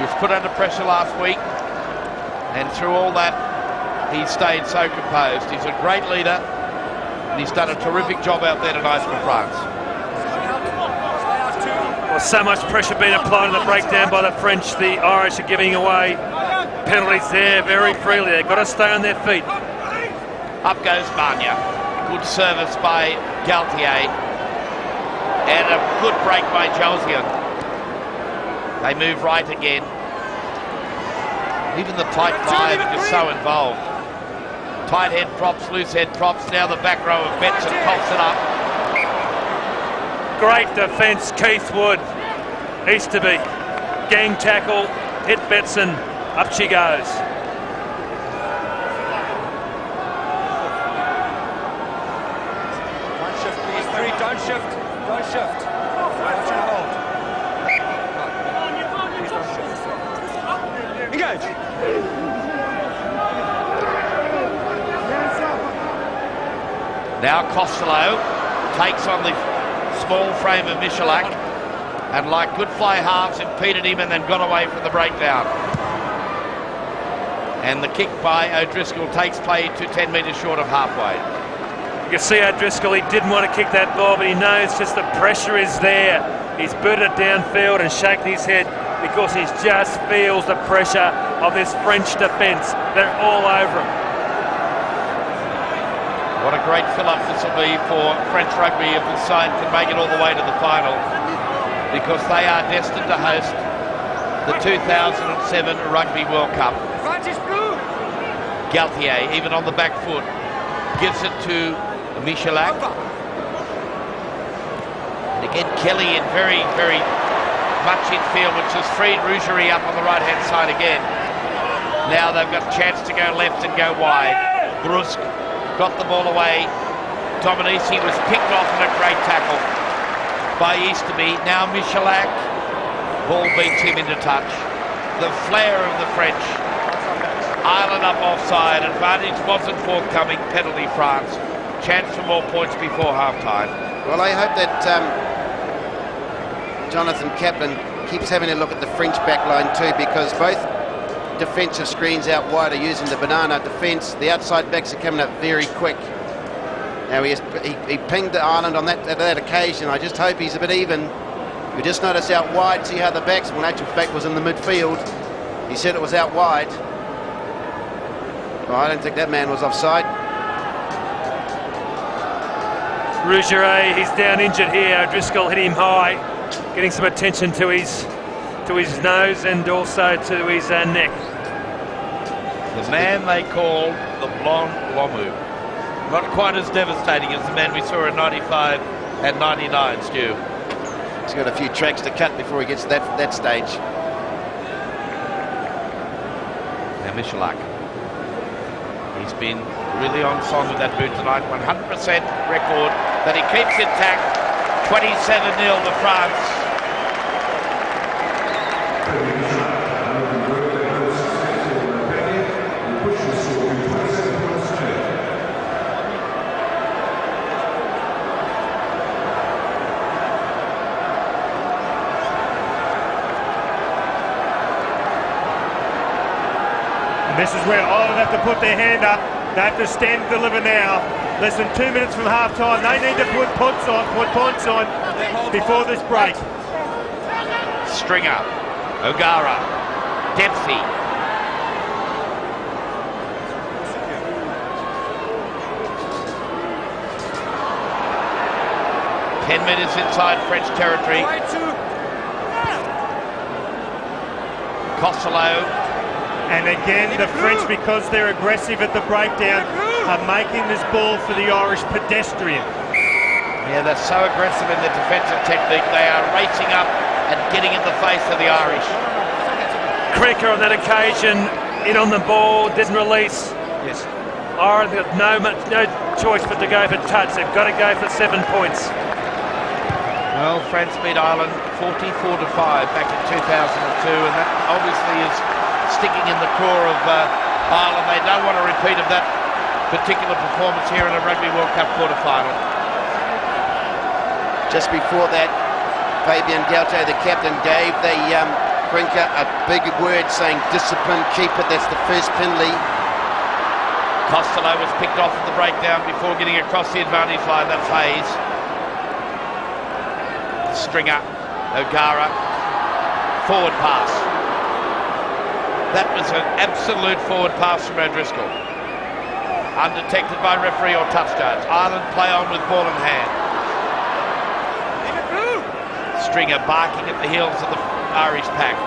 was put under pressure last week, and through all that, he stayed so composed. He's a great leader, and he's done a terrific job out there tonight for France. Well, so much pressure being applied on the breakdown by the French. The Irish are giving away penalties there very freely. They've got to stay on their feet. Up goes Mania. Good service by Galtier. And a good break by Josian. They move right again. Even the tight five is so involved. Tight head props, loose head props. Now the back row of Betson coughs it up. Great defence, Keith Wood. Easterby, gang tackle, hit Betson, up she goes. Don't shift, please. Three, don't shift. Don't shift. Watch and hold. Please don't shift. Engage. Now Costello takes on the small frame of Michalak, and like good fly halves impeded him and then got away from the breakdown. And the kick by O'Driscoll takes play to 10 metres short of halfway. You can see O'Driscoll, he didn't want to kick that ball, but he knows just the pressure is there. He's booted it downfield and shaking his head because he just feels the pressure of this French defence. They're all over him. What a great fill-up this will be for French rugby if the side can make it all the way to the final, because they are destined to host the 2007 Rugby World Cup. Galtier, even on the back foot, gives it to Michalak. And again, Kelly in very, very much in field, which has freed Rougerie up on the right-hand side again. Now they've got a chance to go left and go wide. Brusque got the ball away. Dominici was picked off in a great tackle by Easterby. Now Michalak, ball beats him into touch. The flair of the French. Ireland up offside, advantage wasn't forthcoming, penalty France. Chance for more points before half-time. Well, I hope that Jonathan Kaplan keeps having a look at the French back line too, because both defensive screens out wide are using the banana defence. The outside backs are coming up very quick. Now he pinged Ireland on that occasion. I just hope he's a bit even. We just noticed out wide, see how the backs, when actual back was in the midfield. He said it was out wide. Well, I don't think that man was offside. Rougerie, he's down injured here. Driscoll hit him high, getting some attention to his nose and also to his neck. The man they call the Blonde Lomu. Not quite as devastating as the man we saw in 95 and 99, Stu. He's got a few tracks to cut before he gets to that stage. Now Michalak. He's been really on song with that boot tonight. 100% record that he keeps intact. 27-0 to France. This is where Ireland have to put their hand up. They have to stand and deliver now. Less than 2 minutes from half-time. They need to put points on before this break. Stringer, O'Gara, Dempsey. Ten minutes inside French territory. Costello. And again, the French, because they're aggressive at the breakdown, are making this ball for the Irish pedestrian. Yeah, they're so aggressive in their defensive technique. They are racing up and getting in the face of the Irish. Crecker on that occasion, in on the ball, didn't release. Yes. Ireland have no choice but to go for touch. They've got to go for 7 points. Well, France beat Ireland 44-5 back in 2002, and that obviously is sticking in the core of Ireland. They don't want a repeat of that particular performance here in a Rugby World Cup quarter-final. Just before that, Fabien Galtier, the captain, gave the Brinker, a big word saying discipline, keep it. That's the first penalty. Costello was picked off at the breakdown before getting across the advantage line. That's Hayes. Stringer, O'Gara, forward pass. That was an absolute forward pass from O'Driscoll. Undetected by referee or touchdowns. Ireland play on with ball in hand. Stringer barking at the heels of the Irish pack.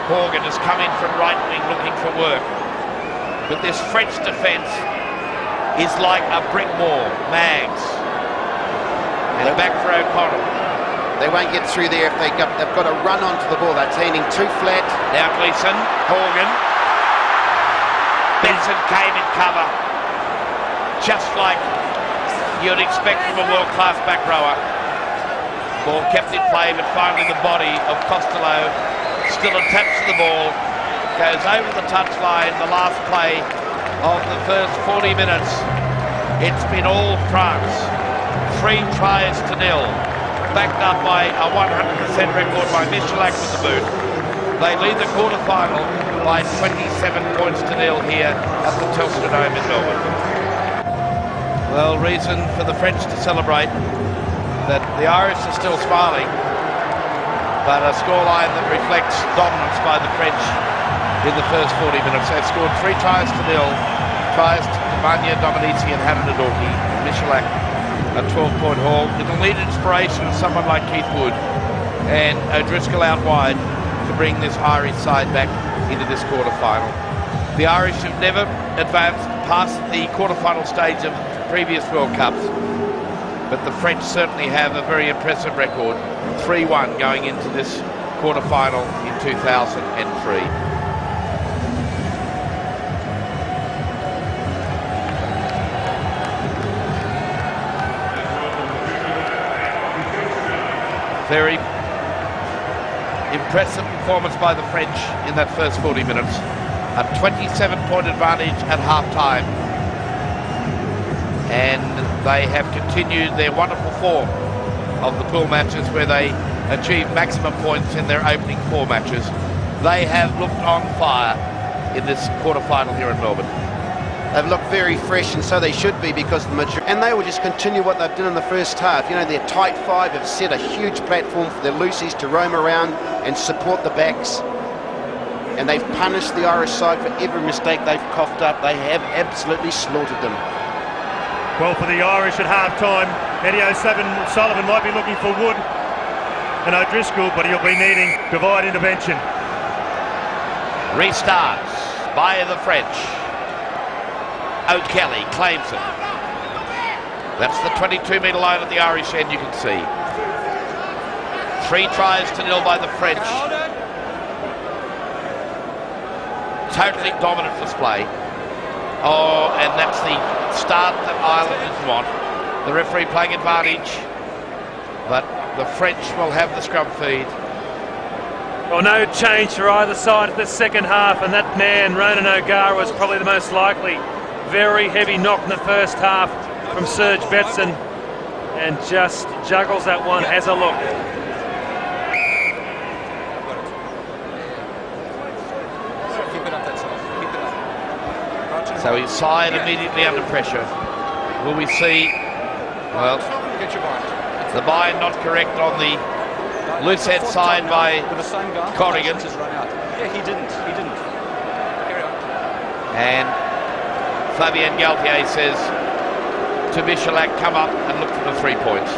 Horgan has come in from right wing looking for work. But this French defence is like a brick wall. Mags. And back for O'Connell. They won't get through there if they've got to run onto the ball. They're turning too flat. Now Gleeson, Horgan. Benson came in cover. Just like you'd expect from a world-class back rower. Ball kept in play, but finally the body of Costello still attached to the ball. Goes over the touchline, the last play of the first 40 minutes. It's been all France. 3 tries to 0. Backed up by a 100% record by Michalak with the boot. They lead the quarter-final by 27 points to 0 here at the Telstra Dome in Melbourne. Well, reason for the French to celebrate that the Irish are still smiling, but a scoreline that reflects dominance by the French in the first 40 minutes. They've scored 3 tries to 0, tries to Mania, Dominici and Hanadadorki. Michalak a 12-point haul. It'll need inspiration of someone like Keith Wood and O'Driscoll out wide to bring this Irish side back into this quarter-final. The Irish have never advanced past the quarter-final stage of previous World Cups, but the French certainly have a very impressive record, 3-1 going into this quarter-final in 2003. Very impressive performance by the French in that first 40 minutes. A 27-point advantage at half-time. And they have continued their wonderful form of the pool matches where they achieved maximum points in their opening 4 matches. They have looked on fire in this quarter-final here in Melbourne. They've looked very fresh, and so they should be, because the majority, and they will just continue what they've done in the first half. You know, their tight 5 have set a huge platform for their loosies to roam around and support the backs. And they've punished the Irish side for every mistake they've coughed up. They have absolutely slaughtered them. Well, for the Irish at half-time, Eddie O'Sullivan might be looking for Wood and O'Driscoll, but he'll be needing divide intervention. Restarts by the French. O'Kelly claims it. That's the 22-metre line at the Irish end, you can see. 3 tries to 0 by the French. Totally dominant display. Oh, and that's the start that Ireland want. The referee playing advantage, but the French will have the scrum feed. Well, no change for either side of the second half, and that man, Ronan O'Gara, was probably the most likely. Very heavy knock in the first half from Serge Betson, and just juggles that one as a look. So his side immediately under pressure. Will we see, well, the bind not correct on the loose head side by Corrigan. Yeah, he didn't. Carry on. And Fabien Galtier says to Michalak, come up and look for the 3 points.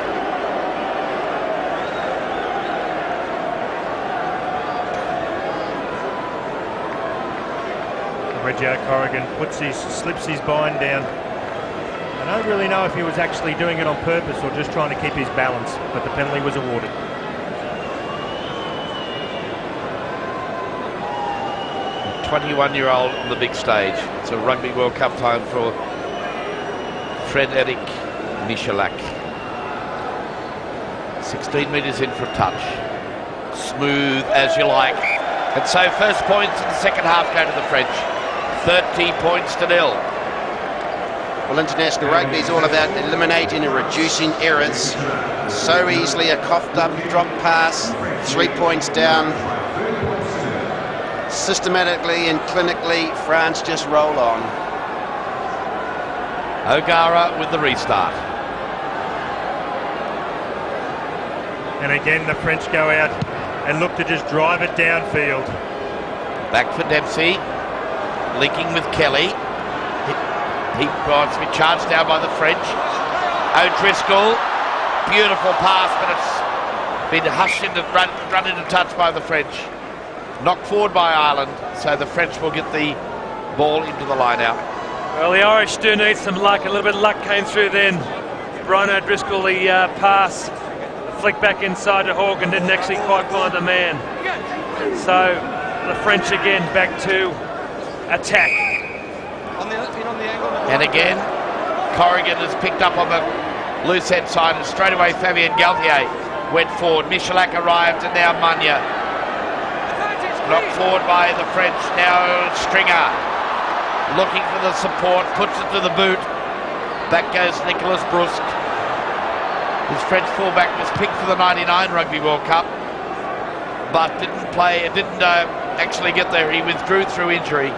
Reggie Corrigan slips his bind down. I don't really know if he was actually doing it on purpose or just trying to keep his balance, but the penalty was awarded. A 21-year-old on the big stage. It's a Rugby World Cup time for Frédéric Michalak. 16 metres in for a touch. Smooth as you like. And so first points in the second half go to the French. 30 points to 0. Well, international rugby is all about eliminating and reducing errors. So easily a coughed up drop pass, 3 points down. Systematically and clinically, France just roll on. O'Gara with the restart. And again, the French go out and look to just drive it downfield. Back for Dempsey, linking with Kelly. He wants to be charged now by the French. O'Driscoll, beautiful pass, but it's been hushed into run into touch by the French. Knocked forward by Ireland, so the French will get the ball into the line out. Well, the Irish do need some luck. A little bit of luck came through then. Brian O'Driscoll, the pass, flicked back inside to Horgan, didn't actually quite find the man. So the French again back to attack. And again, Corrigan has picked up on the loose head side, and straight away Fabien Galthier went forward. Michalak arrived, and now Manya. Knocked forward by the French. Now Stringer looking for the support, puts it to the boot. Back goes Nicholas Brusque. His French fullback was picked for the 99 Rugby World Cup, but didn't actually get there. He withdrew through injury,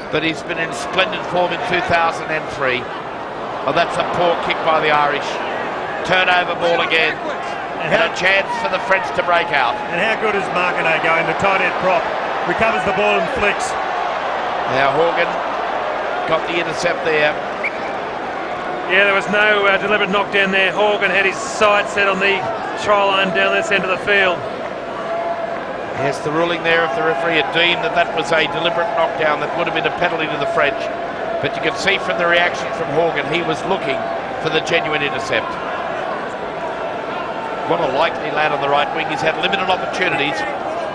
but he's been in splendid form in 2003. Oh, that's a poor kick by the Irish. Turnover ball again. And a chance for the French to break out. And how good is Martinet going? The tight end prop recovers the ball and flicks. Now Horgan got the intercept there. Yeah, there was no deliberate knockdown there. Horgan had his sight set on the try line down this end of the field. Yes, the ruling there, if the referee had deemed that that was a deliberate knockdown, that would have been a penalty to the French. But you can see from the reaction from Horgan, he was looking for the genuine intercept. What a likely lad on the right wing. He's had limited opportunities.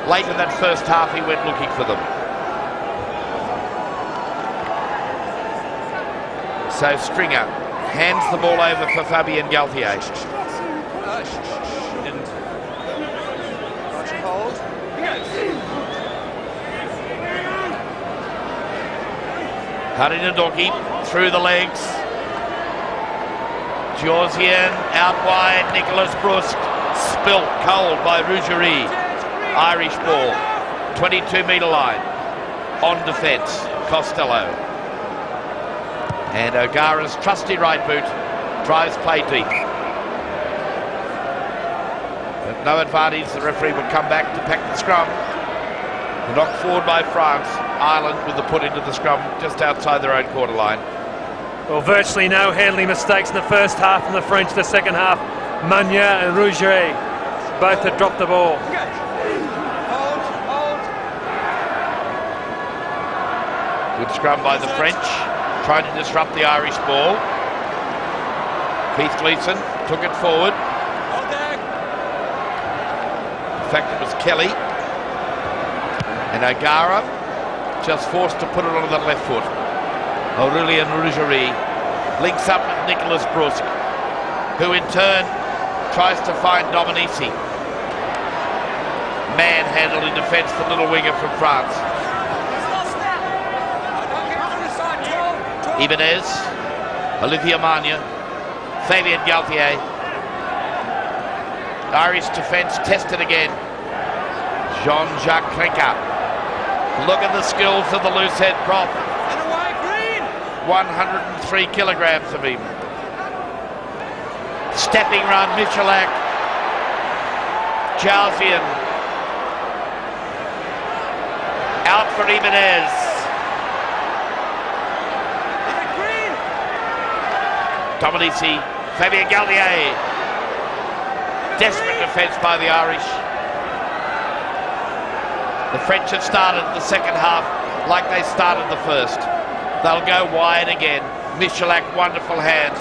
Late in that first half, he went looking for them. So Stringer hands the ball over for Fabien Galthier. Harinadoki through the legs. Georgian out wide, Nicholas Brusque spilt cold by Rougerie. Irish ball, 22-metre line, on defence, Costello. And O'Gara's trusty right boot drives play deep. But no advantage, the referee would come back to pack the scrum. Knocked forward by France, Ireland with the put into the scrum just outside their own quarter line. Well, virtually no handling mistakes in the first half from the French. The second half, Magna and Rougerie both had dropped the ball. Good scrum by the French, trying to disrupt the Irish ball. Keith Gleeson took it forward. In fact, it was Kelly. And O'Gara just forced to put it onto the left foot. Aurélien Rougerie links up with Nicholas Brusque, who in turn tries to find Dominici. Manhandled in defence, the little winger from France. Ibanez, Olivier Magna, Fabien Galthier. Irish defence tested again. Jean-Jacques Krenka. Look at the skills of the loose head prop. 103 kilograms of him. Stepping run, Michalak. Jalzian. Out for Ibanez. Dominici, Fabien Galthier. Desperate defence by the Irish. The French have started the second half like they started the first. They'll go wide again. Michalak, wonderful hands.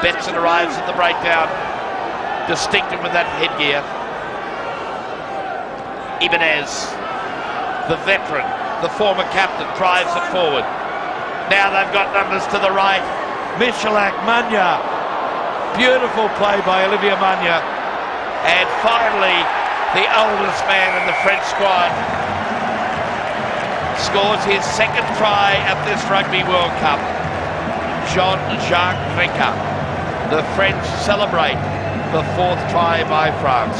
Benson arrives at the breakdown. Distinctive with that headgear. Ibanez, the veteran, the former captain, drives it forward. Now they've got numbers to the right. Michalak, Magna. Beautiful play by Olivier Magna. And finally, the oldest man in the French squad scores his second try at this Rugby World Cup. Jean-Jacques Krenka. the French celebrate the 4th try by France.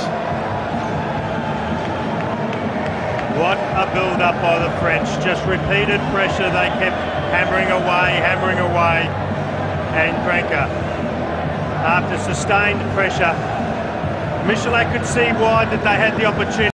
What a build-up by the French. Just repeated pressure. They kept hammering away. And Cranker, after sustained pressure, Michelin could see wide that they had the opportunity.